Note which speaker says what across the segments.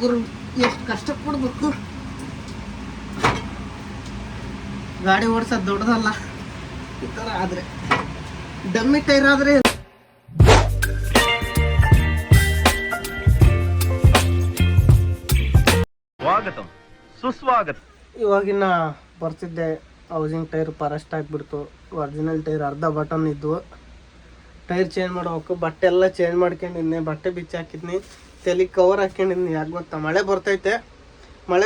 Speaker 1: ಗುರು ಎಷ್ಟು ಕಷ್ಟಪಡ್ಬೇಕು. ಗಾಡಿ ಓಡಿಸೋದು ದೊಡ್ಡದಲ್ಲ. ಈ ಥರ ಆದರೆ ಡಮ್ಮಿ ಟೈರ್ ಆದರೆ
Speaker 2: ಸ್ವಾಗತ ಸುಸ್ವಾಗತ.
Speaker 1: ಇವಾಗಿನ ಬರ್ತಿದ್ದೆ ಹೌಸಿಂಗ್ ಟೈರ್ ಫಾರೆಸ್ಟ್ ಆಗಿಬಿಡ್ತು. ಒರಿಜಿನಲ್ ಟೈರ್ ಅರ್ಧ ಬಟನ್ ಇದ್ವು. ಟೈರ್ ಚೇಂಜ್ ಮಾಡ್ಬೇಕು. ಬಟ್ಟೆ ಎಲ್ಲ ಚೇಂಜ್ ಮಾಡ್ಕೊಂಡಿದ್ನಿ. ಬಟ್ಟೆ ಬಿಚ್ಚಿ ಹಾಕಿದ್ನಿ. ತಲೆಗೆ ಕವರ್ ಹಾಕ್ಕೊಂಡಿದ್ನಿ. ಯಾಕೆ ಗೊತ್ತಾ, ಮಳೆ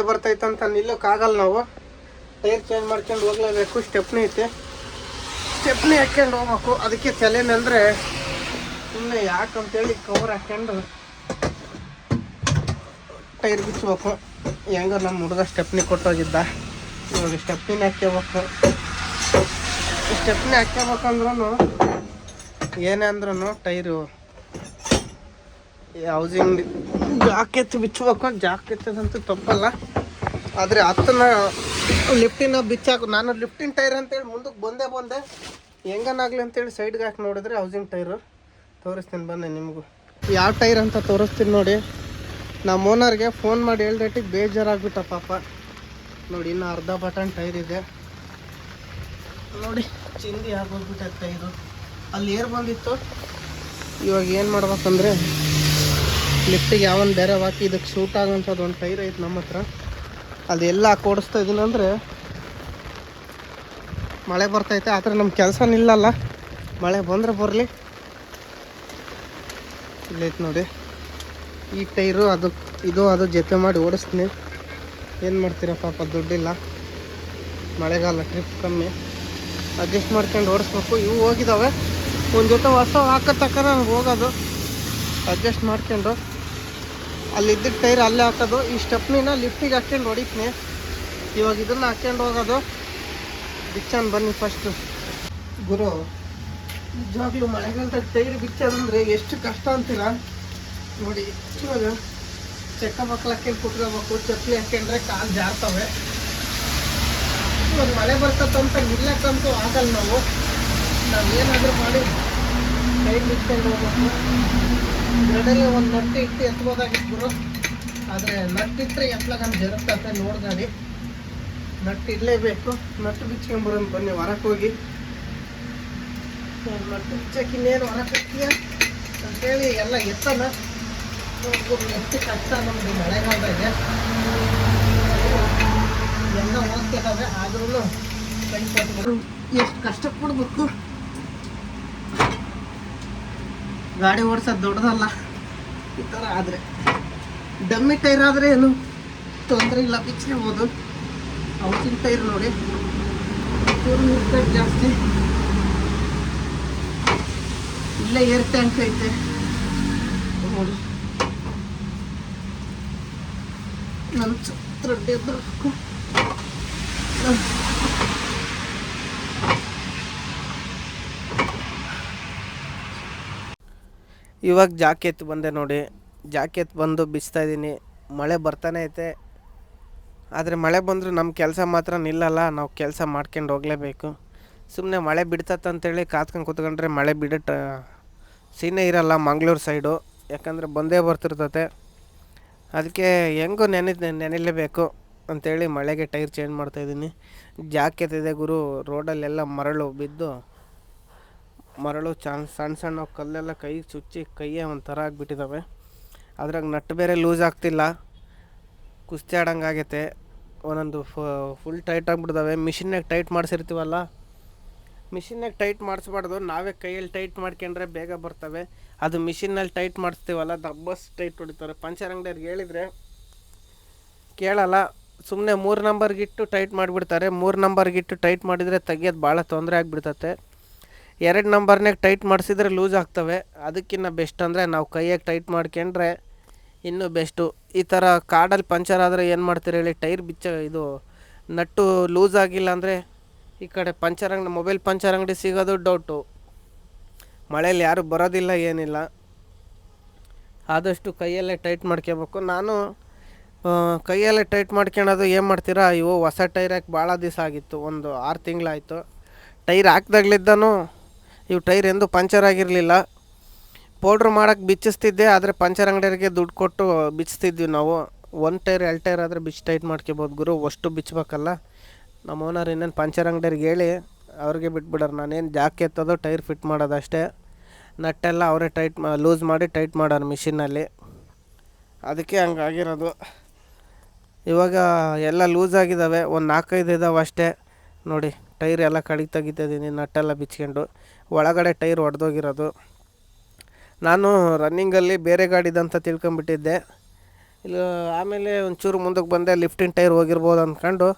Speaker 1: ಬರ್ತೈತೆ ಅಂತ ನಿಲ್ಲೋಕ್ಕಾಗಲ್ಲ. ನಾವು ಟೈರ್ ಚೇಂಜ್ ಮಾಡ್ಕೊಂಡು ಹೋಗ್ಲೇಬೇಕು. ಸ್ಟೆಪ್ನಿ ಐತೆ, ಸ್ಟೆಪ್ನಿ ಹಾಕ್ಕೊಂಡು ಹೋಗ್ಬೇಕು. ಅದಕ್ಕೆ ತಲೆನಂದರೆ ಸುಮ್ಮನೆ ಯಾಕಂತೇಳಿ ಕವರ್ ಹಾಕ್ಕೊಂಡು ಟೈರ್ ಬಿಚ್ಚಬೇಕು. ಹೆಂಗೋ ನಮ್ಮ ಹುಡುಗ ಸ್ಟೆಪ್ನಿ ಕೊಟ್ಟೋಗಿದ್ದ. ಇವಾಗ ಸ್ಟೆಪ್ನಿನ ಹಾಕ್ಕೋಬೇಕು. ಸ್ಟೆಪ್ನಿ ಹಾಕ್ಕೋಬೇಕಂದ್ರೂ ಏನೇ ಅಂದ್ರೂ ಟೈರು ಹೌಸಿಂಗ್ ಜಾಕೆತ್ ಬಿಚ್ಚಬೇಕು. ಜಾಕೆತ್ತದಂತೂ ತಪ್ಪಲ್ಲ. ಆದರೆ ಹತ್ತನ ಲಿಫ್ಟಿನ ಬಿಚ್ಚಾಕು. ನಾನು ಲಿಫ್ಟಿನ ಟೈರ್ ಅಂತೇಳಿ ಮುಂದಕ್ಕೆ ಬಂದೆ ಹೆಂಗನಾಗಲಿ ಅಂತೇಳಿ ಸೈಡ್ಗೆ ಹಾಕಿ ನೋಡಿದ್ರೆ ಹೌಸಿಂಗ್ ಟೈರು ತೋರಿಸ್ತೀನಿ. ಬನ್ನಿ ನಿಮಗೂ ಯಾವ ಟೈರ್ ಅಂತ ತೋರಿಸ್ತೀನಿ ನೋಡಿ. ನಮ್ಮ ಓನರ್ಗೆ ಫೋನ್ ಮಾಡಿ ಹೇಳ್ದಟ್ಟಿಗೆ ಬೇಜಾರಾಗ್ಬಿಟ್ಟ ಪಾಪ. ನೋಡಿ, ಇನ್ನು ಅರ್ಧ ಬಟನ್ ಟೈರ್ ಇದೆ ನೋಡಿ. ಚಿಂದಿ ಆಗೋಗ್ಬಿಟ್ಟ ಟೈರು. ಅಲ್ಲಿ ಏರ್ ಬಂದಿತ್ತು. ಇವಾಗ ಏನು ಮಾಡ್ಬೇಕಂದ್ರೆ ಲಿಫ್ಟಿಗೆ ಯಾವೊಂದು ಬೇರೆ ಹಾಕಿ ಇದಕ್ಕೆ ಸೂಟ್ ಆಗೋಂಥದ್ದು ಒಂದು ಟೈರ್ ಐತೆ ನಮ್ಮ ಹತ್ರ. ಅದೆಲ್ಲ ಓಡಿಸ್ತಾ ಇದ್ದೀನಿ. ಅಂದರೆ ಮಳೆ ಬರ್ತೈತೆ, ಆದರೆ ನಮ್ಮ ಕೆಲಸ ನಿಲ್ಲಲ್ಲ. ಮಳೆ ಬಂದರೆ ಬರಲಿ. ಇಲ್ಲೈತೆ ನೋಡಿ ಈ ಟೈರು. ಅದು ಜೊತೆ ಮಾಡಿ ಓಡಿಸ್ತೀನಿ. ಏನು ಮಾಡ್ತೀರ ಪಾಪ, ದುಡ್ಡಿಲ್ಲ, ಮಳೆಗಾಲ, ಟ್ರಿಪ್ ಕಮ್ಮಿ, ಅಡ್ಜಸ್ಟ್ ಮಾಡ್ಕೊಂಡು ಓಡಿಸ್ಬೇಕು. ಇವು ಹೋಗಿದ್ದಾವೆ. ಒಂದು ಜೊತೆ ಹೊಸ ಹಾಕೋ ತಕ್ಕ ನಾನು ಹೋಗೋದು ಅಡ್ಜಸ್ಟ್ ಮಾಡ್ಕೊಂಡು. ಅಲ್ಲಿದ್ದ ಟೈರ್ ಅಲ್ಲೇ ಹಾಕೋದು. ಈ ಸ್ಟೆಪ್ನಿನ ಲಿಫ್ಟಿಗೆ ಹಾಕ್ಕೊಂಡು ಹೊಡಿತೀನಿ. ಇವಾಗ ಇದನ್ನು ಹಾಕ್ಕೊಂಡು ಹೋಗೋದು. ಬಿಚ್ಚಾನ ಬನ್ನಿ ಫಸ್ಟು. ಗುರು, ನಿಜವಾಗ್ಲೂ ಮಳೆಗಾಲದಾಗ ಟೈರ್ ಬಿಚ್ಚೋದಂದರೆ ಎಷ್ಟು ಕಷ್ಟ ಅಂತೀರ ನೋಡಿ. ಇವಾಗ ಚೆಕ್ಕ ಮಕ್ಕಳು ಹಾಕ್ಕೊಂಡು ಕುತ್ಕೋಬೇಕು. ಚಪ್ಪಲಿ ಹಾಕ್ಕೊಂಡ್ರೆ ಕಾಲು ಜಾರ್ತವೆ. ಇವಾಗ ಮಳೆ ಬರ್ತದಂತ ನಿಲ್ಲಕ್ಕಂತೂ ಆಗಲ್ಲ. ನಾವೇನಾದರೂ ಮಾಡಿ ಟೈರ್ ಬಿಚ್ಕೊಂಡು ಹೋಗ್ಬೇಕು. ಎರಡಲ್ಲೇ ಒಂದು ನಟ್ಟು ಇಟ್ಟು ಎತ್ಬೋದಾಗಿತ್ತು. ಆದರೆ ನಟ್ಟಿಟ್ಟರೆ ಎತ್ತಲ ನಮ್ಮ ಜರುಗ್ತದೆ ನೋಡ್ದಾಡಿ. ನಟ್ಟು ಇಡಲೇಬೇಕು. ನಟ್ಟು ಬಿಚ್ಕೊಂಡ್ಬರೋದು ಬನ್ನಿ. ಹೊರಕ್ಕೆ ಹೋಗಿ ನಟ್ಟು ಬಿಚ್ಚಕ್ಕೆ ಇನ್ನೇನು ಹೊರಕ್ಕೆ ಹಾಕ್ತೀಯ ಅಂತೇಳಿ ಎಲ್ಲ ಎತ್ತನ. ಎಷ್ಟು ಕಷ್ಟ ನಮ್ಮದು ಮಳೆಗಾಲದಾಗ. ಎಲ್ಲ ಹೋಗ್ತಿದ್ದಾವೆ, ಆದ್ರೂ ಕೈ ಕೊಟ್ಟು ಎಷ್ಟು ಕಷ್ಟಪಡ್ಬೇಕು. ಗಾಡಿ ಓಡಿಸೋದು ದೊಡ್ಡದಲ್ಲ. ಈ ಥರ ಆದರೆ ಡಮ್ಮಿ ಟೈರ್ ಆದರೆ ಏನು ತೊಂದರೆ ಇಲ್ಲ, ಬಿಚ್ಕೊಬೋದು. ಹೌಸಿಂಗ್ ಟೈರ್ ನೋಡಿ, ಜಾಸ್ತಿ. ಇಲ್ಲೇ ಏರ್ ಟ್ಯಾಂಕ್ ಐತೆ ನೋಡಿ. ನನ್ನ ಥ್ರೆಡ್ ಎದ್ದು ಇವಾಗ ಜಾಕೆತ್ ಬಂದೆ ನೋಡಿ. ಜಾಕೆತ್ ಬಂದು ಬಿಚ್ತಾ ಇದ್ದೀನಿ. ಮಳೆ ಬರ್ತಾನೆ ಐತೆ. ಆದರೆ ಮಳೆ ಬಂದರೂ ನಮ್ಮ ಕೆಲಸ ಮಾತ್ರ ನಿಲ್ಲಲ್ಲ. ನಾವು ಕೆಲಸ ಮಾಡ್ಕೊಂಡು ಹೋಗಲೇಬೇಕು. ಸುಮ್ಮನೆ ಮಳೆ ಬಿಡ್ತತ್ತಂತೇಳಿ ಕಾತ್ಕೊಂಡು ಕೂತ್ಕೊಂಡ್ರೆ ಮಳೆ ಬಿಡೋ ಸೀನೇ ಇರಲ್ಲ ಮಂಗಳೂರು ಸೈಡು. ಯಾಕಂದರೆ ಬಂದೇ ಬರ್ತಿರ್ತತೆ. ಅದಕ್ಕೆ ಹೆಂಗೋ ನೆನೆಯಲೇಬೇಕು ಅಂಥೇಳಿ ಮಳೆಗೆ ಟೈರ್ ಚೇಂಜ್ ಮಾಡ್ತಾಯಿದ್ದೀನಿ. ಜಾಕೆತ್ ಇದೆ ಗುರು. ರೋಡಲ್ಲೆಲ್ಲ ಮರಳು ಬಿದ್ದು, ಮರಳು ಸಣ್ಣ ಸಣ್ಣ ಕಲ್ಲೆಲ್ಲ ಕೈಗೆ ಚುಚ್ಚಿ ಕೈಯೇ ಒಂಥರ ಆಗಿಬಿಟ್ಟಿದ್ದಾವೆ. ಅದ್ರಾಗ ನಟ್ಟು ಬೇರೆ ಲೂಸ್ ಆಗ್ತಿಲ್ಲ. ಕುಸ್ತಿ ಆಡಂಗೆ ಆಗೈತೆ. ಒಂದೊಂದು ಫುಲ್ ಟೈಟ್ ಆಗಿಬಿಡ್ತವೆ. ಮಿಷಿನ್ನಾಗ ಟೈಟ್ ಮಾಡಿಸಿರ್ತೀವಲ್ಲ, ಮಿಷಿನ್ನಾಗ ಟೈಟ್ ಮಾಡಿಸ್ಬಾರ್ದು. ನಾವೇ ಕೈಯಲ್ಲಿ ಟೈಟ್ ಮಾಡ್ಕೊಂಡ್ರೆ ಬೇಗ ಬರ್ತವೆ. ಅದು ಮಿಷಿನ್ನಲ್ಲಿ ಟೈಟ್ ಮಾಡಿಸ್ತೀವಲ್ಲ, ದಬ್ಬಸ್ ಟೈಟ್ ಹೊಡಿತಾರೆ. ಪಂಚರ್ ಅಂಗಡಿಯವ್ರಿಗೆ ಹೇಳಿದರೆ ಕೇಳಲ್ಲ. ಸುಮ್ಮನೆ 3 ನಂಬರ್ಗಿಟ್ಟು ಟೈಟ್ ಮಾಡಿಬಿಡ್ತಾರೆ. 3 ನಂಬರ್ಗಿಟ್ಟು ಟೈಟ್ ಮಾಡಿದರೆ ತೆಗಿಯೋದು ಭಾಳ ತೊಂದರೆ ಆಗಿಬಿಡ್ತತೆ. 2 ನಂಬರ್ನಾಗ ಟೈಟ್ ಮಾಡಿಸಿದ್ರೆ ಲೂಸ್ ಆಗ್ತವೆ. ಅದಕ್ಕಿಂತ ಬೆಸ್ಟ್ ಅಂದರೆ ನಾವು ಕೈಯಾಗಿ ಟೈಟ್ ಮಾಡ್ಕೊಂಡ್ರೆ ಇನ್ನೂ ಬೆಸ್ಟು. ಈ ಥರ ಕಾಡಲ್ಲಿ ಪಂಚರ್ ಆದರೆ ಏನು ಮಾಡ್ತೀರಿ ಹೇಳಿ? ಟೈರ್ ಇದು ನಟ್ಟು ಲೂಸ್ ಆಗಿಲ್ಲ ಅಂದರೆ ಈ ಕಡೆ ಪಂಚರ್ ಅಂಗಡಿ, ಮೊಬೈಲ್ ಪಂಚರ್ ಅಂಗಡಿ ಸಿಗೋದು ಡೌಟು. ಮಳೇಲಿ ಯಾರು ಬರೋದಿಲ್ಲ, ಏನಿಲ್ಲ. ಆದಷ್ಟು ಕೈಯಲ್ಲೇ ಟೈಟ್ ಮಾಡ್ಕೋಬೇಕು. ನಾನು ಕೈಯಲ್ಲೇ ಟೈಟ್ ಮಾಡ್ಕೊಳೋದು. ಏನು ಮಾಡ್ತೀರಾ, ಇವು ಹೊಸ ಟೈರ್ ಹಾಕಿ ಭಾಳ ದಿವಸ ಆಗಿತ್ತು, ಒಂದು 6 ತಿಂಗಳಾಯಿತು. ಟೈರ್ ಹಾಕ್ದಾಗ್ಲಿದ್ದನೂ ಇವು ಟೈರ್ ಎಂದೂ ಪಂಚರ್ ಆಗಿರಲಿಲ್ಲ. ಪೌಡ್ರ್ ಮಾಡೋಕ್ಕೆ ಬಿಚ್ಚಿಸ್ತಿದ್ದೆ. ಆದರೆ ಪಂಚರ್ ಅಂಗಡಿಯವರಿಗೆ ದುಡ್ಡು ಕೊಟ್ಟು ಬಿಚ್ಚಿಸ್ತಿದ್ವಿ ನಾವು. ಒಂದು ಟೈರ್ 2 ಟೈರ್ ಆದರೆ ಬಿಚ್ಚಿ ಟೈಟ್ ಮಾಡ್ಕೊಬೋದು ಗುರು. ಅಷ್ಟು ಬಿಚ್ಚಬೇಕಲ್ಲ. ನಮ್ಮ ಓನರ್ ಇನ್ನೇನು ಪಂಚರ್ ಅಂಗಡಿಯವ್ರಿಗೆ ಹೇಳಿ ಅವ್ರಿಗೆ ಬಿಟ್ಬಿಡೋರು. ನಾನೇನು ಜಾಕ್ ಎತ್ತೋದು ಟೈರ್ ಫಿಟ್ ಮಾಡೋದು ಅಷ್ಟೇ. ನಟ್ಟೆಲ್ಲ ಅವರೇ ಲೂಸ್ ಮಾಡಿ ಟೈಟ್ ಮಾಡೋರು ಮಿಷಿನಲ್ಲಿ. ಅದಕ್ಕೆ ಹಂಗಾಗಿರೋದು. ಇವಾಗ ಎಲ್ಲ ಲೂಸ್ ಆಗಿದ್ದಾವೆ, ಒಂದು 4-5 ಇದ್ದಾವೆ ಅಷ್ಟೇ. ನೋಡಿ ಟೈರ್ ಎಲ್ಲ ತೆಗಿತಿದ್ದೀನಿ ನಟ್ಟೆಲ್ಲ ಬಿಚ್ಕೊಂಡು. ಒಳಗಡೆ ಟೈರ್ ಒಡೆದೋಗಿರೋದು. ನಾನು ರನ್ನಿಂಗಲ್ಲಿ ಬೇರೆ ಗಾಡಿದಂತ ತಿಳ್ಕೊಂಬಿಟ್ಟಿದ್ದೆ. ಇಲ್ಲ ಆಮೇಲೆ ಒಂಚೂರು ಮುಂದಕ್ಕೆ ಬಂದೆ, ಲಿಫ್ಟಿನ ಟೈರ್ ಹೋಗಿರ್ಬೋದು ಅಂದ್ಕೊಂಡು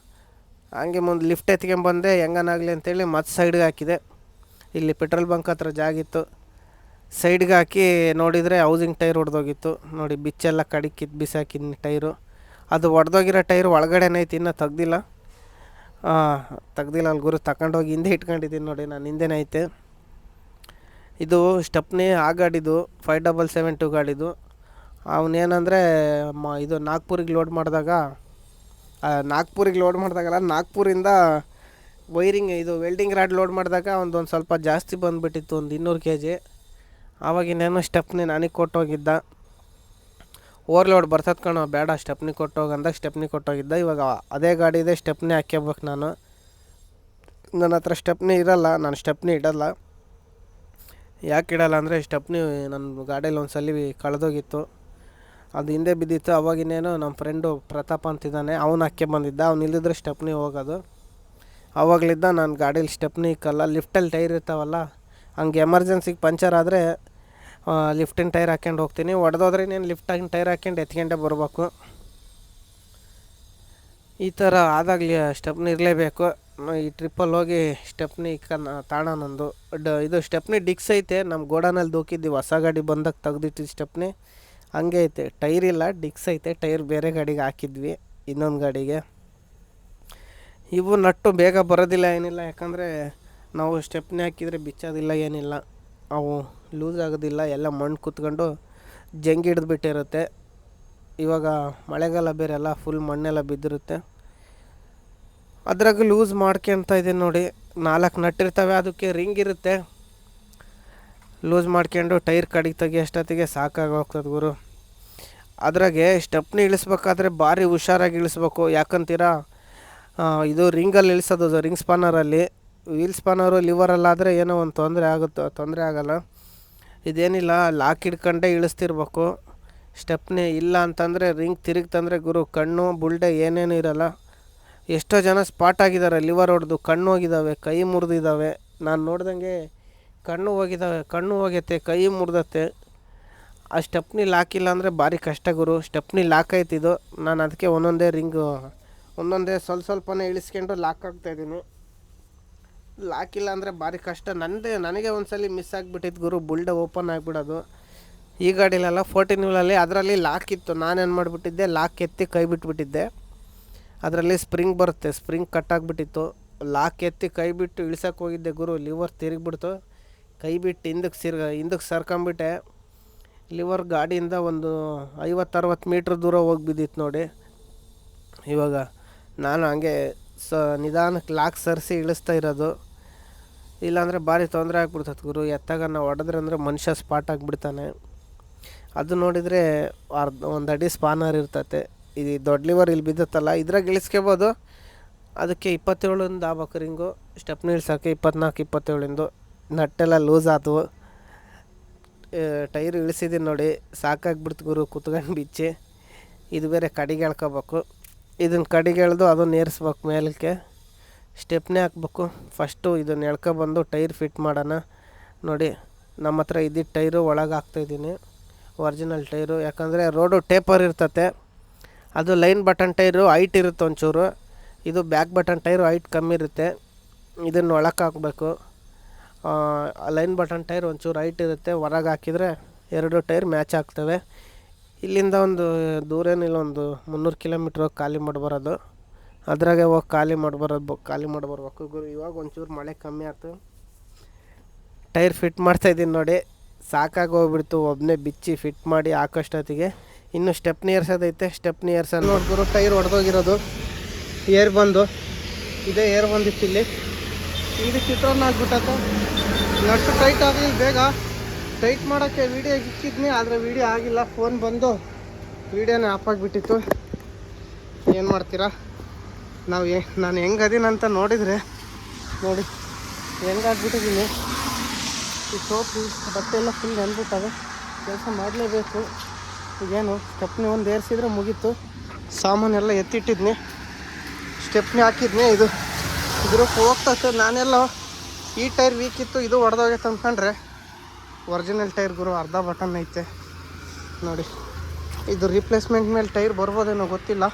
Speaker 1: ಹಂಗೆ ಮುಂದೆ ಲಿಫ್ಟ್ ಎತ್ಕೊಂಬಂದೆ ಹೆಂಗನಾಗಲಿ ಅಂತೇಳಿ ಮತ್ತೆ ಸೈಡ್ಗೆ ಹಾಕಿದೆ. ಇಲ್ಲಿ ಪೆಟ್ರೋಲ್ ಬಂಕ್ ಹತ್ರ ಜಾಗಿತ್ತು, ಸೈಡ್ಗೆ ಹಾಕಿ ನೋಡಿದರೆ ಹೌಸಿಂಗ್ ಟೈರ್ ಹೊಡೆದೋಗಿತ್ತು. ನೋಡಿ ಬಿಚ್ಚೆಲ್ಲ ಕಿತ್ತು ಬಿಸಾಕಿದ್ದೀನಿ ಟೈರು. ಅದು ಒಡೆದೋಗಿರೋ ಟೈರು ಒಳಗಡೆನೇ ಐತಿ, ಇನ್ನೂ ತೆಗ್ದಿಲ್ಲ ಅಲ್ಲಿ ಗುರು. ತಗೊಂಡೋಗಿ ಹಿಂದೆ ಇಟ್ಕೊಂಡಿದ್ದೀನಿ ನೋಡಿ, ನಾನು ಹಿಂದೆನೇ ಐತೆ. ಇದು ಸ್ಟೆಪ್ನಿ ಆ ಗಾಡಿದು 5772 ಗಾಡಿದು. ಅವನೇನಂದರೆ ಇದು ನಾಗ್ಪುರಿಗೆ ಲೋಡ್ ಮಾಡಿದಾಗಲ್ಲ, ನಾಗ್ಪುರಿಂದ ವೈರಿಂಗ್ ಇದು ವೆಲ್ಡಿಂಗ್ ರಾಡ್ ಲೋಡ್ ಮಾಡಿದಾಗ ಒಂದು ಸ್ವಲ್ಪ ಜಾಸ್ತಿ ಬಂದುಬಿಟ್ಟಿತ್ತು, ಒಂದು 200 kg. ಆವಾಗಿನ್ನೇನೋ ಸ್ಟೆಪ್ನಿ ನನಗೆ ಕೊಟ್ಟೋಗಿದ್ದ. ಓವರ್ಲೋಡ್ ಬರ್ತದೆ ಕಣೋ, ಬೇಡ ಸ್ಟೆಪ್ನಿ ಕೊಟ್ಟೋಗಂದಾಗ ಸ್ಟೆಪ್ನಿ ಕೊಟ್ಟೋಗಿದ್ದ. ಇವಾಗ ಅದೇ ಗಾಡಿದೆ ಸ್ಟೆಪ್ನಿ ಹಾಕ್ಕೋಬೇಕು ನಾನು. ನನ್ನ ಹತ್ರ ಸ್ಟೆಪ್ನಿ ಇರೋಲ್ಲ, ನಾನು ಸ್ಟೆಪ್ನಿ ಇಡಲ್ಲ. ಯಾಕೆ ಇಡಲ್ಲ ಅಂದರೆ ಸ್ಟೆಪ್ನಿ ನನ್ನ ಗಾಡಿಯಲ್ಲಿ ಒಂದು ಸಲ ಕಳೆದೋಗಿತ್ತು, ಅದು ಹಿಂದೆ ಬಿದ್ದಿತ್ತು. ಅವಾಗಿನ್ನೇನೋ ನಮ್ಮ ಫ್ರೆಂಡು ಪ್ರತಾಪ್ ಅಂತಿದ್ದಾನೆ, ಅವನು ಹಾಕ್ಕೊಂಬಂದಿದ್ದ. ಅವ್ನು ಇಲ್ಲಿದ್ರೆ ಸ್ಟೆಪ್ನಿ ಹೋಗೋದು. ಆವಾಗಲಿದ್ದ ನಾನು ಗಾಡೀಲಿ ಸ್ಟೆಪ್ನಿ ಇಕ್ಕಲ್ಲ. ಲಿಫ್ಟಲ್ಲಿ ಟೈರ್ ಇರ್ತಾವಲ್ಲ, ಹಂಗೆ ಎಮರ್ಜೆನ್ಸಿಗೆ ಪಂಚರ್ ಆದರೆ ಲಿಫ್ಟಿನ ಟೈರ್ ಹಾಕ್ಕೊಂಡು ಹೋಗ್ತೀನಿ. ಒಡೆದೋದ್ರೆ ನೀನು ಲಿಫ್ಟಾಗಿನ ಟೈರ್ ಹಾಕ್ಕೊಂಡು ಎತ್ಕೊಂಡೇ ಬರಬೇಕು. ಈ ಥರ ಆದಾಗಲಿ ಸ್ಟೆಪ್ನಿ ಇರಲೇಬೇಕು. ಈ ಟ್ರಿಪ್ಪಲ್ಲಿ ಹೋಗಿ ಸ್ಟೆಪ್ನಿ ತಾಣನೊಂದು ಇದು ಸ್ಟೆಪ್ನಿ ಡಿಕ್ಸ್ ಐತೆ. ನಮ್ಮ ಗೋಡನಲ್ಲಿ ದೂಕಿದ್ದೀವಿ, ಹೊಸ ಗಾಡಿ ಬಂದಾಗ ತೆಗ್ದಿಟ್ಟಿದ್ದು ಸ್ಟೆಪ್ನಿ ಹಂಗೆ ಐತೆ. ಟೈರ್ ಇಲ್ಲ, ಡಿಕ್ಸ್ ಐತೆ. ಟೈರ್ ಬೇರೆ ಗಾಡಿಗೆ ಹಾಕಿದ್ವಿ, ಇನ್ನೊಂದು ಗಾಡಿಗೆ. ಇವು ನಟ್ಟು ಬೇಗ ಬರೋದಿಲ್ಲ, ಏನಿಲ್ಲ. ಯಾಕಂದರೆ ನಾವು ಸ್ಟೆಪ್ನಿ ಹಾಕಿದರೆ ಬಿಚ್ಚೋದಿಲ್ಲ, ಏನಿಲ್ಲ. ಅವು ಲೂಸ್ ಆಗೋದಿಲ್ಲ, ಎಲ್ಲ ಮಣ್ಣು ಕೂತ್ಕೊಂಡು ಜಂಗಿ ಹಿಡಿದ್ಬಿಟ್ಟಿರುತ್ತೆ. ಇವಾಗ ಮಳೆಗಾಲ ಬೇರೆ ಅಲ್ಲ, ಫುಲ್ ಮಣ್ಣೆಲ್ಲ ಬಿದ್ದಿರುತ್ತೆ. ಅದ್ರಾಗ ಲೂಸ್ ಮಾಡ್ಕೊತ ಇದ್ದೀನಿ ನೋಡಿ. 4 ನಟ್ಟಿರ್ತವೆ, ಅದಕ್ಕೆ ರಿಂಗ್ ಇರುತ್ತೆ. ಲೂಸ್ ಮಾಡ್ಕೊಂಡು ಟೈರ್ ತೆಗಿಯೋಷ್ಟೊತ್ತಿಗೆ ಸಾಕಾಗೋಗ್ತದೆ ಗುರು. ಅದ್ರಾಗೆ ಸ್ಟೆಪ್ನಿ ಇಳಿಸ್ಬೇಕಾದ್ರೆ ಭಾರಿ ಹುಷಾರಾಗಿ ಇಳಿಸ್ಬೇಕು. ಯಾಕಂತೀರಾ, ಇದು ರಿಂಗಲ್ಲಿ ಇಳಿಸೋದು, ರಿಂಗ್ ಸ್ಪಾನರಲ್ಲಿ. ವೀಲ್ ಸ್ಪಾನರು ಲಿವರಲ್ಲಾದರೆ ಏನೋ ಒಂದು ತೊಂದರೆ ಆಗಲ್ಲ. ಇದೇನಿಲ್ಲ, ಲಾಕ್ ಹಿಡ್ಕೊಂಡೇ ಇಳಿಸ್ತಿರ್ಬೇಕು. ಸ್ಟೆಪ್ನಿ ಇಲ್ಲ ಅಂತಂದರೆ ರಿಂಗ್ ತಿರುಗ್ತಂದರೆ ಗುರು ಕಣ್ಣು ಬುಲ್ಡೆ ಏನೇನು ಇರೋಲ್ಲ. ಎಷ್ಟೋ ಜನ ಸ್ಪಾಟ್ ಆಗಿದ್ದಾರೆ, ಲಿವರ್ ಹೊಡೆದು ಕಣ್ಣು ಹೋಗಿದ್ದಾವೆ, ಕೈ ಮುರಿದಿದ್ದಾವೆ. ನಾನು ನೋಡ್ದಂಗೆ ಕಣ್ಣು ಹೋಗೈತೆ, ಕೈ ಮುರಿದತ್ತೆ. ಆ ಸ್ಟೆಪ್ನಿ ಲಾಕ್ ಇಲ್ಲ ಅಂದರೆ ಭಾರಿ ಕಷ್ಟ ಗುರು. ಸ್ಟೆಪ್ನಿ ಲಾಕ್ ಆಯ್ತಿದ್ದು, ನಾನು ಅದಕ್ಕೆ ಒಂದೊಂದೇ ಸ್ವಲ್ಪನೇ ಇಳಿಸ್ಕೊಂಡು ಲಾಕ್ ಆಗ್ತಾಯಿದ್ದೀನಿ. ಲಾಕ್ ಇಲ್ಲ ಅಂದರೆ ಭಾರಿ ಕಷ್ಟ. ನನಗೆ ಒಂದ್ಸಲ ಮಿಸ್ ಆಗಿಬಿಟ್ಟಿತ್ತು ಗುರು, ಬುಲ್ಡೆ ಓಪನ್ ಆಗಿಬಿಡೋದು. ಈ ಗಾಡಿಲೆಲ್ಲ 14 ವೀಲಲ್ಲಿ ಅದರಲ್ಲಿ ಲಾಕ್ ಇತ್ತು. ನಾನೇನು ಮಾಡಿಬಿಟ್ಟಿದ್ದೆ, ಲಾಕ್ ಎತ್ತಿ ಕೈ ಬಿಟ್ಬಿಟ್ಟಿದ್ದೆ. ಅದರಲ್ಲಿ ಸ್ಪ್ರಿಂಗ್ ಬರುತ್ತೆ, ಸ್ಪ್ರಿಂಗ್ ಕಟ್ಟಾಗಿಬಿಟ್ಟಿತ್ತು. ಲಾಕ್ ಎತ್ತಿ ಕೈ ಬಿಟ್ಟು ಇಳಿಸೋಕೆ ಹೋಗಿದ್ದೆ ಗುರು, ಲಿವರ್ ತಿರುಗಿಬಿಡ್ತು. ಕೈ ಬಿಟ್ಟು ಹಿಂದಕ್ಕೆ ಸರ್ಕೊಂಬಿಟ್ಟೆ. ಲಿವರ್ ಗಾಡಿಯಿಂದ ಒಂದು 50-60 ಮೀಟ್ರ್ ದೂರ ಹೋಗಿ ಬಿದ್ದಿತ್ತು ನೋಡಿ. ಇವಾಗ ನಾನು ಹಂಗೆ ನಿಧಾನಕ್ಕೆ ಲಾಕ್ ಸರಿಸಿ ಇಳಿಸ್ತಾ ಇರೋದು. ಇಲ್ಲಾಂದರೆ ಭಾರಿ ತೊಂದರೆ ಆಗ್ಬಿಡ್ತದೆ ಗುರು. ಎತ್ತಾಗ ನಾವು ಹೊಡೆದ್ರೆ ಅಂದರೆ ಮನುಷ್ಯ ಸ್ಪಾಟ್ ಆಗಿಬಿಡ್ತಾನೆ. ಅದು ನೋಡಿದರೆ ಒಂದು ಅಡಿ ಸ್ಪಾನರ್ ಇರ್ತತೆ. ಇದು ದೊಡ್ಡ ಲಿವರ್ ಇಲ್ಲಿ ಬಿದ್ದುತ್ತಲ್ಲ, ಇದ್ರಾಗ ಇಳಿಸ್ಕೋಬೋದು. ಅದಕ್ಕೆ 27 ಆಗ್ಬೇಕು ರಿಂಗು. ಸ್ಟೆಪ್ನಿ ಇಳ್ಸೋಕ್ಕೆ 24-27 ನಟ್ಟೆಲ್ಲ ಲೂಸ್ ಆದವು. ಟೈರ್ ಇಳಿಸಿದ್ದೀನಿ ನೋಡಿ, ಸಾಕಾಗ್ಬಿಡ್ತು ಗುರು ಕುತ್ಕೊಂಡು ಬಿಚ್ಚಿ. ಇದು ಬೇರೆ ಕಡಿಗೆ ಎಳ್ಕೊಬೇಕು. ಇದನ್ನು ಕಡಿಗೆ ಎಳೆದು ಅದನ್ನು ಏರಿಸ್ಬೇಕು ಮೇಲಕ್ಕೆ. ಸ್ಟೆಪ್ನೇ ಹಾಕ್ಬೇಕು. ಫಸ್ಟು ಇದನ್ನು ಎಳ್ಕೊಬಂದು ಟೈರ್ ಫಿಟ್ ಮಾಡೋಣ. ನೋಡಿ ನಮ್ಮ ಹತ್ರ ಇದ್ದಿದ್ದ ಟೈರು ಒಳಗೆ ಹಾಕ್ತಾಯಿದ್ದೀನಿ, ಒರಿಜಿನಲ್ ಟೈರು. ಯಾಕಂದರೆ ರೋಡು ಟೇಪರ್ ಇರ್ತತೆ. ಅದು ಲೈನ್ ಬಟನ್ ಟೈರು ಹೈಟ್ ಇರುತ್ತೆ ಒಂಚೂರು. ಇದು ಬ್ಯಾಕ್ ಬಟನ್ ಟೈರು ಹೈಟ್ ಕಮ್ಮಿ ಇರುತ್ತೆ. ಇದನ್ನು ಒಳಕ್ಕೆ ಹಾಕಬೇಕು. ಲೈನ್ ಬಟನ್ ಟೈರ್ ಒಂಚೂರು ಹೈಟ್ ಇರುತ್ತೆ, ಹೊರಗೆ ಹಾಕಿದರೆ 2 ಟೈರ್ ಮ್ಯಾಚ್ ಆಗ್ತವೆ. ಇಲ್ಲಿಂದ ಒಂದು ದೂರ ಏನಿಲ್ಲ, ಒಂದು 300 ಕಿಲೋಮೀಟ್ರ್ ಹೋಗಿ ಖಾಲಿ ಮಾಡಿಬರೋದು. ಅದ್ರಾಗೆ ಹೋಗಿ ಖಾಲಿ ಮಾಡಿಬರ್ಬೇಕು ಗುರು. ಇವಾಗ ಒಂಚೂರು ಮಳೆ ಕಮ್ಮಿ ಆಯ್ತು. ಟೈರ್ ಫಿಟ್ ಮಾಡ್ತಾಯಿದ್ದೀನಿ ನೋಡಿ, ಸಾಕಾಗಿ ಹೋಗ್ಬಿಡ್ತು ಒಬ್ಬನೇ ಬಿಚ್ಚಿ ಫಿಟ್ ಮಾಡಿ ಹಾಕೋಷ್ಟೊತ್ತಿಗೆ. ಇನ್ನು ಸ್ಟೆಪ್ನಿ ಏರ್ಸೋದೈತೆ, ಸ್ಟೆಪ್ನಿ ಏರ್ಸೋದು ನೋಡಿ ಗುರು. ಟೈರ್ ಹೊಡೆದೋಗಿರೋದು, ಏರ್ ಬಂದಿತ್ತು ಇಲ್ಲಿ ಚಿತ್ರಾನ್ನ ಆಗ್ಬಿಟ್ಟತ್ತೆ. ನಟ್ಟು ಟೈಟ್ ಆಗಲಿಲ್ಲ, ಬೇಗ ಟೈಟ್ ಮಾಡೋಕ್ಕೆ ವೀಡಿಯೋ ಇಕ್ಕಿದ್ನಿ, ಆದರೆ ವೀಡಿಯೋ ಆಗಿಲ್ಲ. ಫೋನ್ ಬಂದು ವೀಡಿಯೋನೇ ಆಫ್ ಆಗಿಬಿಟ್ಟಿತ್ತು. ಏನು ಮಾಡ್ತೀರಾ, ನಾನು ಹೆಂಗದೀನಂತ ನೋಡಿದರೆ ನೋಡಿ ಹೆಂಗಾಗ್ಬಿಟ್ಟಿದ್ದೀನಿ. ಈ ಸೋಪು ಬಟ್ಟೆ ಎಲ್ಲ ಫುಲ್ ನೆನ್ಬಿಟ್ಟವೆ. ಕೆಲಸ ಮಾಡಲೇಬೇಕು. ಈಗೇನು ಸ್ಟೆಪ್ನಿ ಒಂದು ಏರಿಸಿದ್ರೆ ಮುಗೀತು. ಸಾಮಾನೆಲ್ಲ ಎತ್ತಿಟ್ಟಿದ್ನಿ, ಸ್ಟೆಪ್ನಿ ಹಾಕಿದ್ನಿ. ಇದ್ರ ಹೋಗ್ತದೆ. ನಾನೆಲ್ಲ ಈ ಟೈರ್ ವೀಕ್ ಇತ್ತು, ಇದು ಹೊಡೆದೋಗೈತೆ ಅಂದ್ಕೊಂಡ್ರೆ ಒರಿಜಿನಲ್ ಟೈರ್ ಗುರು ಅರ್ಧ ಬಟನ್ ಐತೆ ನೋಡಿ. ಇದು ರಿಪ್ಲೇಸ್ಮೆಂಟ್ ಮೇಲೆ ಟೈರ್ ಬರ್ಬೋದೇನೋ ಗೊತ್ತಿಲ್ಲ,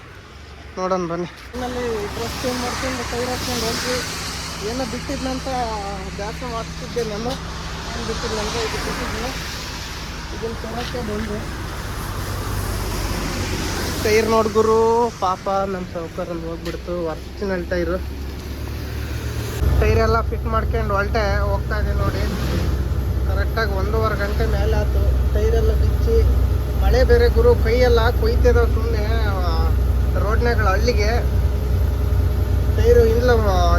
Speaker 1: ನೋಡೋಣ ಬನ್ನಿ. ಇನ್ನಲ್ಲಿ ಡ್ರೆಸ್ ಚೇಂಜ್ ಮಾಡ್ಕೊಂಡು ಟೈರ್ ಹಾಕ್ಕೊಂಡು ಹೋಗಿ ಏನೋ ಬಿಟ್ಟಿದ್ನಂತ ಬ್ಯಾಕ್ ಹಾಕ್ತಿದ್ದೆ ನಾನು. ಏನು ಬಿಟ್ಟಿದ್ನಂತ ಇದು ಬಿಟ್ಟಿದ್ದೀನಿ. ಇದನ್ನು ತರೋಕ್ಕೆ ಬಂದು ಟೈರ್ ನೋಡ್ಗುರು ಪಾಪ ನಮ್ಮ ಸೌಕರ್ಯಂದು ಹೋಗ್ಬಿಡ್ತು. ಒರಿಜಿನಲ್ ಟೈರೆಲ್ಲ ಫಿಟ್ ಮಾಡ್ಕೊಂಡು ಹೊಲ್ಟೆ ಹೋಗ್ತಾ ಇದೆ ನೋಡಿ. ಕರೆಕ್ಟಾಗಿ 1.5 ಗಂಟೆ ಮೇಲೆ ಆಯ್ತು. ಟೈರೆಲ್ಲ ಬಿಚ್ಚಿ ಮಳೆ ಬೇರೆ ಗುರು, ಕೈಯೆಲ್ಲ ಕೊಯ್ತಿದ್ದಾವೆ ಸುಮ್ಮನೆ ರೋಡ್ನಾಗಳ ಹಳ್ಳಿಗೆ. ಟೈರು ಇಲ್ಲ,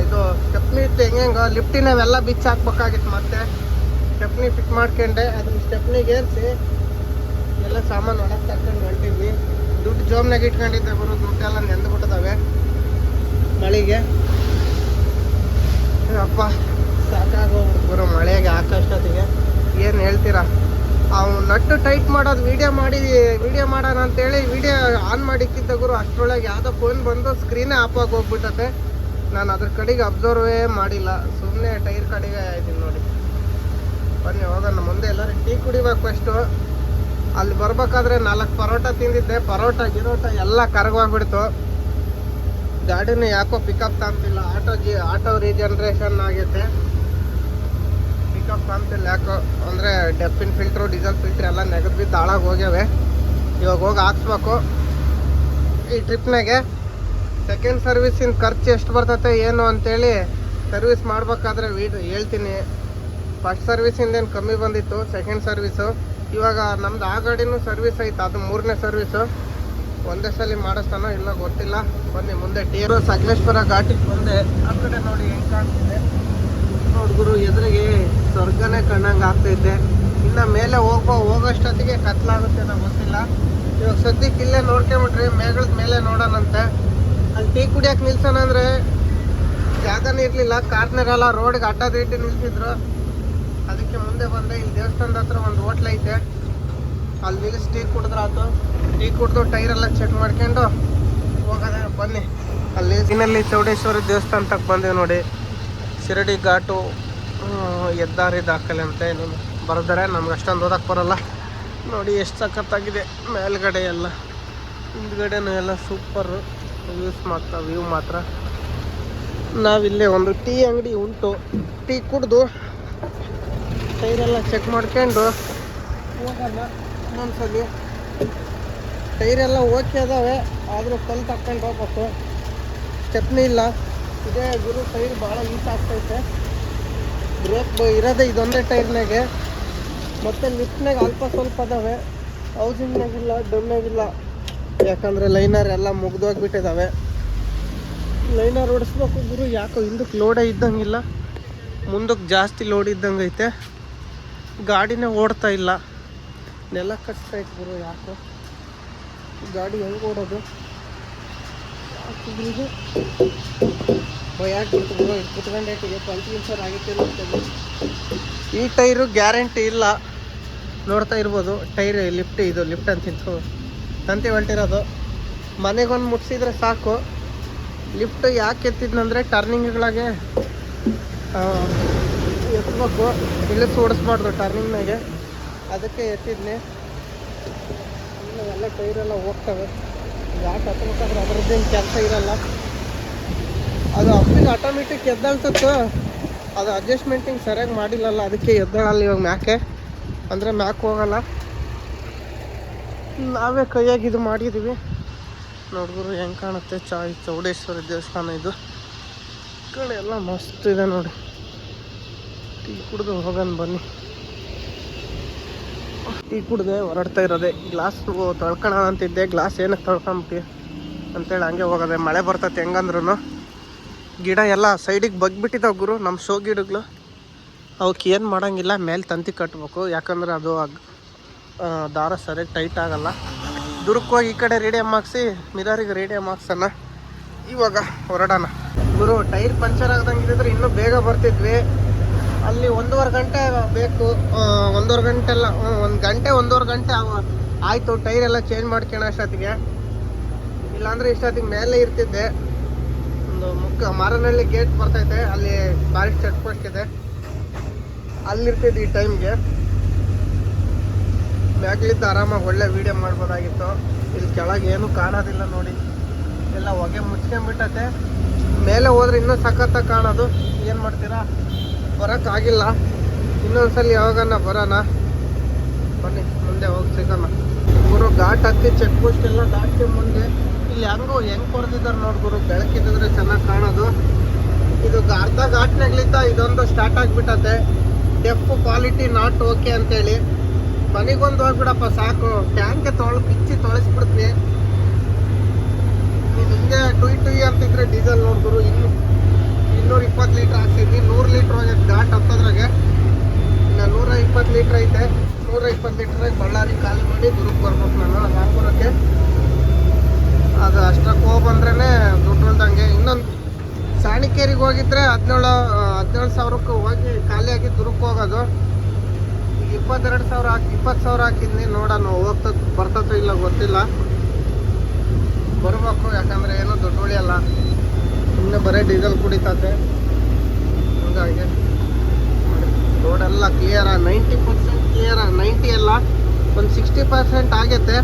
Speaker 1: ಇದು ಸ್ಟೆಪ್ನಿ ಇತ್ತು ಹೆಂಗೆ ಲಿಫ್ಟಿನ ಅವೆಲ್ಲ ಬಿಚ್ಚಿ ಹಾಕ್ಬೇಕಾಗಿತ್ತು. ಮತ್ತೆ ಸ್ಟೆಪ್ನಿ ಫಿಟ್ ಮಾಡ್ಕೊಂಡೆ, ಅದನ್ನ ಸ್ಟೆಪ್ನಿಗೆ ಏರಿಸಿ ಎಲ್ಲ ಸಾಮಾನು ಒಳಗೆ ತಗೊಂಡು ಹೊಂಟಿದ್ವಿ. ದುಡ್ಡು ಜೋಬ್ನಾಗ ಇಟ್ಕೊಂಡಿದ್ದೆ ಗುರು, ದುಡ್ಡೆಲ್ಲ ನೆಂದುಬಿಟ್ಟಿದ್ದಾವೆ ಮಳೆಗೆ. ಅಪ್ಪ ಸಾಕಾಗೋಗ್ಬಿಡ್ತು ಗುರು ಮಳೆಗೆ. ಆಕಾಶತ್ತಿಗೆ ಏನು ಹೇಳ್ತೀರಾ, ಅವ್ನು ನಟ್ಟು ಟೈಟ್ ಮಾಡೋದು ವಿಡಿಯೋ ಮಾಡೋಣ ಅಂತೇಳಿ ವಿಡಿಯೋ ಆನ್ ಮಾಡಿಕ್ಕಿದ್ದ ಗುರು. ಅಷ್ಟರೊಳಗೆ ಯಾವುದೋ ಫೋನ್ ಬಂದು ಸ್ಕ್ರೀನೇ ಆಫ್ ಆಗಿ ಹೋಗ್ಬಿಟ್ಟತೆ. ನಾನು ಅದ್ರ ಕಡೆಗೆ ಅಬ್ಸರ್ವೇ ಮಾಡಿಲ್ಲ, ಸುಮ್ಮನೆ ಟೈರ್ ಕಡೆಗೆ ಆಯ್ತೀನಿ ನೋಡಿ. ಬನ್ನಿ ಹೋಗೋಣ ಮುಂದೆ. ಎಲ್ಲರೂ ಟೀ ಕುಡಿಬೇಕು ಫಸ್ಟು. ಅಲ್ಲಿ ಬರ್ಬೇಕಾದ್ರೆ 4 ಪರೋಟ ತಿಂದಿದ್ದೆ, ಗಿರೋಟ ಎಲ್ಲ ಕರಗೋಗ್ಬಿಡ್ತು. ಗಾಡಿನೂ ಯಾಕೋ ಪಿಕಪ್ ತಾಂತಿಲ್ಲ. ಆಟೋ ರೀಜನ್ರೇಷನ್ ಆಗೈತೆ, ಪಿಕಪ್ ತಾಂತಿಲ್ಲ ಯಾಕೋ. ಅಂದರೆ ಡೆಪ್ಪಿನ ಫಿಲ್ಟ್ರು ಡೀಸೆಲ್ ಫಿಲ್ಟ್ರ್ ಎಲ್ಲ ನೆಗೆದು ಬಿದ್ದು ಹಾಳಾಗಿ ಹೋಗ್ಯಾವೆ. ಇವಾಗ ಹೋಗಿ ಹಾಕ್ಸ್ಬೇಕು. ಈ ಟ್ರಿಪ್ನಾಗೆ ಸೆಕೆಂಡ್ ಸರ್ವಿಸಿನ ಖರ್ಚು ಎಷ್ಟು ಬರ್ತೈತೆ ಏನು ಅಂತೇಳಿ ಸರ್ವಿಸ್ ಮಾಡ್ಬೇಕಾದ್ರೆ ಹೇಳ್ತೀನಿ. ಫಸ್ಟ್ ಸರ್ವಿಸಿಂದೇನು ಕಮ್ಮಿ ಬಂದಿತ್ತು, ಸೆಕೆಂಡ್ ಸರ್ವಿಸು. ಇವಾಗ ನಮ್ದು ಆ ಗಾಡಿನೂ ಸರ್ವಿಸ್ ಐತೆ, ಅದು 3ನೇ ಸರ್ವಿಸು. ಒಂದೇ ಸಲ ಮಾಡಿಸ್ತಾನೋ ಇಲ್ಲ ಗೊತ್ತಿಲ್ಲ. ಬನ್ನಿ ಮುಂದೆ ಟೀರು ಸಕಲೇಶ್ವರ ಘಾಟಿಗೆ ಬಂದೆ. ಆ ಕಡೆ ನೋಡಿ ಹೆಂಗೆ ಕಾಣ್ತಿದೆ ನೋಡ್ಗುರು, ಎದುರಿಗೆ ಸ್ವರ್ಗನೇ ಕಣ್ಣಂಗೆ ಆಗ್ತೈತೆ. ಇನ್ನು ಮೇಲೆ ಹೋಗೋಷ್ಟೊತ್ತಿಗೆ ಕತ್ಲಾಗುತ್ತೆ ನಾವು ಗೊತ್ತಿಲ್ಲ. ಇವಾಗ ಸದ್ಯಕ್ಕೆ ಇಲ್ಲೇ ನೋಡ್ಕೊಂಬಿಟ್ರಿ, ಮೇಗಳದ ಮೇಲೆ ನೋಡೋಣಂತೆ. ಅಲ್ಲಿ ಟೀ ಕುಡಿಯೋಕೆ ನಿಲ್ಸೋಣ ಅಂದರೆ ಜಾಗನೇ ಇರಲಿಲ್ಲ, ಕಾರ್ನರೆಲ್ಲ ರೋಡ್ಗೆ ಅಡ್ಡದಿಟ್ಟು ನಿಲ್ಸಿದ್ರು. ಅದಕ್ಕೆ ಮುಂದೆ ಬಂದೆ. ಇಲ್ಲಿ ದೇವಸ್ಥಾನದ ಹತ್ರ ಒಂದು ಹೋಟ್ಲ್ ಐತೆ, ಅಲ್ಲಿ ನಿಲ್ಲಿಸಿ ಟೀ ಕುಡಿದ್ರಾತು. ಟೀ ಕುಡಿದು ಟೈರೆಲ್ಲ ಚೆಕ್ ಮಾಡ್ಕೊಂಡು ಹೋಗೋದೇ. ಬನ್ನಿ ಅಲ್ಲಿ ಇನ್ನಲ್ಲಿ ಚೌಡೇಶ್ವರಿ ದೇವಸ್ಥಾನ ತಕ್ಕ ಬಂದೇವೆ ನೋಡಿ. ಶಿರಡಿ ಘಾಟು ಹೆದ್ದಾರಿ ದಾಖಲೆ ಅಂತ ಏನು ಬರೆದರೆ, ನಮ್ಗೆ ಅಷ್ಟೊಂದು ಓದಕ್ಕೆ ಬರೋಲ್ಲ ನೋಡಿ. ಎಷ್ಟು ಸಖತ್ತಾಗಿದೆ ಮೇಲ್ಗಡೆ ಎಲ್ಲ, ಹಿಂದ್ಗಡೆನೂ ಎಲ್ಲ ಸೂಪರು ವ್ಯೂ ಮಾತ್ರ. ನಾವಿಲ್ಲೇ ಒಂದು ಟೀ ಅಂಗಡಿ ಉಂಟು, ಟೀ ಕುಡಿದು ಟೈರೆಲ್ಲ ಚೆಕ್ ಮಾಡ್ಕೊಂಡು ಹೋಗೋಣ ಇನ್ನೊಂದ್ಸಲಿ. ಟೈರೆಲ್ಲ ಓಕೆ ಅದಾವೆ, ಆದರೂ ಕಲ್ಲು ತಕ್ಕೊಂಡು ಹೋಗ್ಬೇಕು. ಸ್ಟೆಪ್ನಿ ಇಲ್ಲ, ಇದೇ ಗುರು ಟೈರ್ ಭಾಳ ಈಟ್ ಆಗ್ತೈತೆ. ಬ್ರೇಕ್ ಇರೋದೇ ಇದೊಂದೇ ಟೈರ್ನಾಗೆ. ಮತ್ತು ಲಿಫ್ಟ್ನಾಗ ಅಲ್ಪ ಸ್ವಲ್ಪ ಅದಾವೆ, ಹೌಸಿಂಗ್ನಾಗಿಲ್ಲ, ಡಮ್ನಾಗಿಲ್ಲ. ಯಾಕಂದರೆ ಲೈನರ್ ಎಲ್ಲ ಮುಗ್ದೋಗ್ಬಿಟ್ಟಿದ್ದಾವೆ. ಲೈನರ್ ಓಡಿಸ್ಬೇಕು ಗುರು. ಯಾಕೋ ಹಿಂದಕ್ಕೆ ಲೋಡೇ ಇದ್ದಂಗಿಲ್ಲ, ಮುಂದಕ್ಕೆ ಜಾಸ್ತಿ ಲೋಡ್ ಇದ್ದಂಗೆ ಐತೆ. ಗಾಡಿನೇ ಓಡ್ತಾ ಇಲ್ಲ, ನೆಲ ಕಟ್ತೈತೆ ಗುರು. ಯಾಕೋ ಗಾಡಿ ಹೆಂಗೆ ಓಡೋದು ಭಯಾಗ್ಬಿಡ್ತು ಗುರು. ಇದು ಕುತ್ಕೊಂಡೈತಿಗೆ ಪಂಚರ್ ಆಗಿತ್ತು. ಈ ಟೈರು ಗ್ಯಾರಂಟಿ ಇಲ್ಲ, ನೋಡ್ತಾ ಇರ್ಬೋದು. ಟೈರ್ ಇದು ಲಿಫ್ಟ್ ಅಂತಿತ್ತು ತಂತಿ ಹೊಲ್ಟಿರೋದು. ಮನೆಗೊಂದು ಮುಟ್ಸಿದ್ರೆ ಸಾಕು. ಲಿಫ್ಟ್ ಯಾಕೆ ಎತ್ತಿದ್ನಂದರೆ ಟರ್ನಿಂಗ್ಗಳಿಗೆ ಎತ್ತಬೇಕು, ಇಳಿಸಿ ಓಡಿಸ್ಬಾರ್ದು ಟರ್ನಿಂಗ್ನಾಗೆ, ಅದಕ್ಕೆ ಎತ್ತಿದ್ನಿ. ಎಲ್ಲ ಟೈರೆಲ್ಲ ಹೋಗ್ತವೆ. ಯಾಕೆ ಹತ್ಬೇಕಾದ್ರೆ ಅದರದ್ದೇನು ಕೆಲಸ ಇರಲ್ಲ. ಅದು ಅಪ್ಪಿಗೆ ಆಟೋಮೆಟಿಕ್ ಎದ್ದೇಳ್ತತ್ತು, ಅದು ಅಡ್ಜಸ್ಟ್ಮೆಂಟಿಂಗ್ ಸರಿಯಾಗಿ ಮಾಡಿಲ್ಲಲ್ಲ, ಅದಕ್ಕೆ ಎದ್ದೇಳಲ್ಲ ಇವಾಗ ಮ್ಯಾಕೆ. ಅಂದರೆ ಮ್ಯಾಕ್ ಹೋಗಲ್ಲ, ನಾವೇ ಕೈಯಾಗಿ ಇದು ಮಾಡಿದ್ದೀವಿ. ನೋಡಿದ್ರು ಹೆಂಗೆ ಕಾಣುತ್ತೆ. ಚೌಡೇಶ್ವರಿ ದೇವಸ್ಥಾನ ಇದು. ಕಡೆ ಎಲ್ಲ ಮಸ್ತ್ ಇದೆ ನೋಡಿ. ಟೀ ಕುಡಿದು ಹೋಗೋಣ ಬನ್ನಿ. ಟೀ ಕುಡ್ದೆ ಹೊರಡ್ತಾ ಇರೋದೆ. ಗ್ಲಾಸ್ ತೊಳ್ಕೊಳ ಅಂತಿದ್ದೆ, ಗ್ಲಾಸ್ ಏನಕ್ಕೆ ತೊಳ್ಕೊಂಬಿಟ್ಟು ಅಂತೇಳಿ ಹಂಗೆ ಹೋಗೋದೆ. ಮಳೆ ಬರ್ತೈತೆ ಹೆಂಗಂದ್ರೂ. ಗಿಡ ಎಲ್ಲ ಸೈಡಿಗೆ ಬಗ್ಬಿಟ್ಟಿದ್ದಾವೆ ಗುರು, ನಮ್ಮ ಶೋ ಗಿಡಗಳು. ಅವಕ್ಕೆ ಏನು ಮಾಡೋಂಗಿಲ್ಲ, ಮೇಲೆ ತಂತಿ ಕಟ್ಟಬೇಕು. ಯಾಕಂದ್ರೆ ಅದು ದಾರ ಸರಿಯಾಗಿ ಟೈಟ್ ಆಗಲ್ಲ. ದುರ್ಗಕ್ಕೆ ಹೋಗಿ ಈ ಕಡೆ ರೇಡಿಯಮ್ ಹಾಕ್ಸಿ ಮಿರಾರಿಗೆ ರೇಡಿಯಮ್ ಹಾಕ್ಸೋಣ. ಇವಾಗ ಹೊರಡೋಣ ಗುರು. ಟೈರ್ ಪಂಚರ್ ಆಗ್ದಂಗೆ ಇದ್ದಿದ್ರೆ ಇನ್ನೂ ಬೇಗ ಬರ್ತಿದ್ವಿ. ಅಲ್ಲಿ 1.5 ಗಂಟೆ ಬೇಕು. 1.5 ಗಂಟೆ ಎಲ್ಲ 1 ಗಂಟೆ ಆಯಿತು ಟೈರ್ ಎಲ್ಲ ಚೇಂಜ್ ಮಾಡ್ಕೊಳ್ಳೋ ಅಷ್ಟೊತ್ತಿಗೆ. ಇಲ್ಲಾಂದರೆ ಇಷ್ಟೊತ್ತಿಗೆ ಮೇಲೆ ಇರ್ತಿದ್ದೆ. ಒಂದು ಮಾರನಹಳ್ಳಿ ಗೇಟ್ ಬರ್ತೈತೆ, ಅಲ್ಲಿ ಫಾರೆಸ್ಟ್ ಚೆಕ್ ಪೋಸ್ಟ್ ಇದೆ, ಅಲ್ಲಿರ್ತಿದ್ದೆ ಈ ಟೈಮ್ಗೆ. ಮ್ಯಾಗ್ಲಿದ್ದು ಆರಾಮಾಗಿ ಒಳ್ಳೆ ವೀಡಿಯೋ ಮಾಡ್ಬೋದಾಗಿತ್ತು. ಇಲ್ಲಿ ಕೆಳಗೆ ಏನೂ ಕಾಣೋದಿಲ್ಲ ನೋಡಿ, ಎಲ್ಲ ಹೊಗೆ ಮುಚ್ಕೊಂಡ್ಬಿಟ್ಟತೆ. ಮೇಲೆ ಹೋದ್ರೆ ಇನ್ನೂ ಸಖತ್ತಾಗಿ ಕಾಣೋದು. ಏನು ಮಾಡ್ತೀರಾ, ಬರೋಕ್ಕಾಗಿಲ್ಲ. ಇನ್ನೊಂದ್ಸಲ ಯಾವಾಗನ್ನ ಬರೋಣ ಬನ್ನಿ, ಮುಂದೆ ಹೋಗಿ ಸಿಗೋಣ ಗುರು. ಘಾಟ್ ಹತ್ತಿ ಚೆಕ್ ಪೋಸ್ಟ್ ಎಲ್ಲ ದಾಟಿ ಮುಂದೆ ಇಲ್ಲಿ ಹೆಂಗೆ ಕೊಡ್ತಿದ್ದಾರೆ ನೋಡಿ ಗುರು. ಬೆಳಕಿದ್ರೆ ಚೆನ್ನಾಗಿ ಕಾಣೋದು. ಇದು ಅರ್ಧ ಘಾಟ್ನಾಗ್ಲಿದ್ದ ಇದೊಂದು ಸ್ಟಾರ್ಟ್ ಆಗಿಬಿಟ್ಟತೆ. ಡೆಫ್ ಕ್ವಾಲಿಟಿ ನಾಟ್ ಓಕೆ ಅಂತೇಳಿ. ಮನೆಗೊಂದು ಹೋಗ್ಬಿಡಪ್ಪ ಸಾಕು, ಟ್ಯಾಂಕೆ ಬಿಚ್ಚಿ ತೊಳಸ್ಬಿಡ್ತೀನಿ. ನೀನು ಹಿಂಗೆ ಟುಯ್ ಅಂತಿದ್ರೆ ಡೀಸೆಲ್ ನೋಡಿದ್ರು 220 ಲೀಟ್ರ್ ಹಾಕ್ಸಿದ್ವಿ. 100 ಲೀಟ್ರ್ ಹೋಗೈತೆ ಘಾಟ್ ಹತ್ತೋದ್ರಾಗೆ. ಇನ್ನು 120 ಲೀಟ್ರ್ ಐತೆ. 120 ಲೀಟ್ರಾಗ ಬಳ್ಳಾರಿ ಖಾಲಿ ಮಾಡಿ ದುರ್ಗಕ್ಕೆ ಬರ್ಬೇಕು ನಾನು. ನಾಲ್ಕೂರಕ್ಕೆ ಅದು ಅಷ್ಟಕ್ಕೆ ಹೋಗಿ ಬಂದ್ರೇ ದುಡ್ಡು ಉಳ್ದಂಗೆ. ಇನ್ನೊಂದು ಸಾಣಿಕೇರಿಗೆ ಹೋಗಿದ್ರೆ 17,000ಕ್ಕೆ ಹೋಗಿ ಖಾಲಿಯಾಗಿ ದುರ್ಗಕ್ಕೆ ಹೋಗೋದು. ಈಗ 20 ಸಾವಿರ ಹಾಕಿದ್ನಿ. ನೋಡೋಣ ಬರ್ತದೋ ಇಲ್ಲ ಗೊತ್ತಿಲ್ಲ. ಬರ್ಬೇಕು, ಯಾಕಂದರೆ ಏನೂ ದುಡ್ಡು ಉಳಿಯಲ್ಲ. ಸುಮ್ಮನೆ ಬರೀ ಡೀಸೆಲ್ ಕುಡಿತದೆ. ಹಂಗಾಗಿ ರೋಡೆಲ್ಲ ಕ್ಲಿಯರ, 90% ಕ್ಲಿಯರ. 90 ಎಲ್ಲ ಒಂದು 60% ಆಗೈತೆ.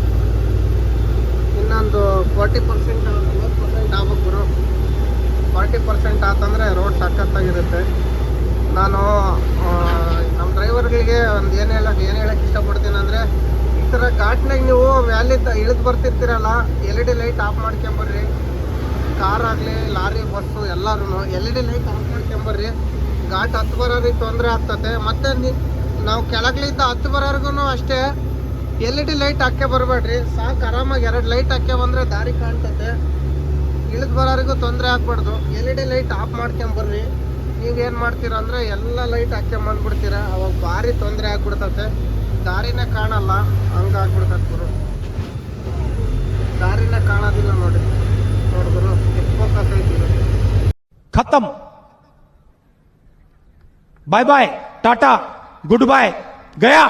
Speaker 1: ಇನ್ನೊಂದು 40% 40% ಆಗ್ಬೇಕು. 40% ಆತಂದರೆ ರೋಡ್ ಸಖತ್ತಾಗಿರುತ್ತೆ. ನಾನು ನಮ್ಮ ಡ್ರೈವರ್ಗಳಿಗೆ ಒಂದು ಏನು ಹೇಳಕ್ಕೆ ಇಷ್ಟಪಡ್ತೀನಿ ಅಂದರೆ, ಈ ಥರ ಘಾಟ್ನಾಗ ನೀವು ಮ್ಯಾಲಿಂದ ಇಳಿದು ಬರ್ತಿರ್ತೀರಲ್ಲ, LED ಲೈಟ್ ಆಫ್ ಮಾಡ್ಕೊಂಬರ್ರಿ. ಕಾರ್ ಆಗಲಿ, ಲಾರಿ, ಬಸ್ಸು ಎಲ್ಲರೂ LED ಲೈಟ್ ಆಫ್ ಮಾಡ್ಕೊಂಬರ್ರಿ. ಘಾಟ್ ಹತ್ತು ಬರೋರಿಗೆ ತೊಂದರೆ ಆಗ್ತದೆ. ಮತ್ತು ನಾವು ಕೆಳಗಲಿದ್ದ ಹತ್ತು ಬರೋರ್ಗು ಅಷ್ಟೇ LED ಲೈಟ್ ಹಾಕೇ ಬರಬೇಡ್ರಿ. ಸಾಕು, ಆರಾಮಾಗಿ 2 ಲೈಟ್ ಹಾಕೇ ಬಂದರೆ ದಾರಿ ಕಾಣ್ತದೆ. ಇಳಿದು ಬರೋರಿಗೂ ತೊಂದರೆ ಆಗ್ಬಾರ್ದು. LED ಲೈಟ್ ಆಫ್ ಮಾಡ್ಕೊಂಬರ್ರಿ. ನೀವೇನು ಮಾಡ್ತೀರ ಅಂದರೆ ಎಲ್ಲ ಲೈಟ್ ಹಾಕ್ಕೊಂಬಂದ್ಬಿಡ್ತೀರ, ಅವಾಗ ಭಾರಿ ತೊಂದರೆ ಆಗ್ಬಿಡ್ತತೆ. ದಾರಿನೇ ಕಾಣಲ್ಲ, ಹಂಗಾಗ್ಬಿಡ್ತದೆ ಗುರು. ದಾರಿನೇ ಕಾಣೋದಿಲ್ಲ ನೋಡಿ. ನೋಡಿದ್ರು ಎಷ್ಟು ಫೋಕಸ್ ಐತಿ.
Speaker 3: खत्म, bye bye, tata, goodbye, गया.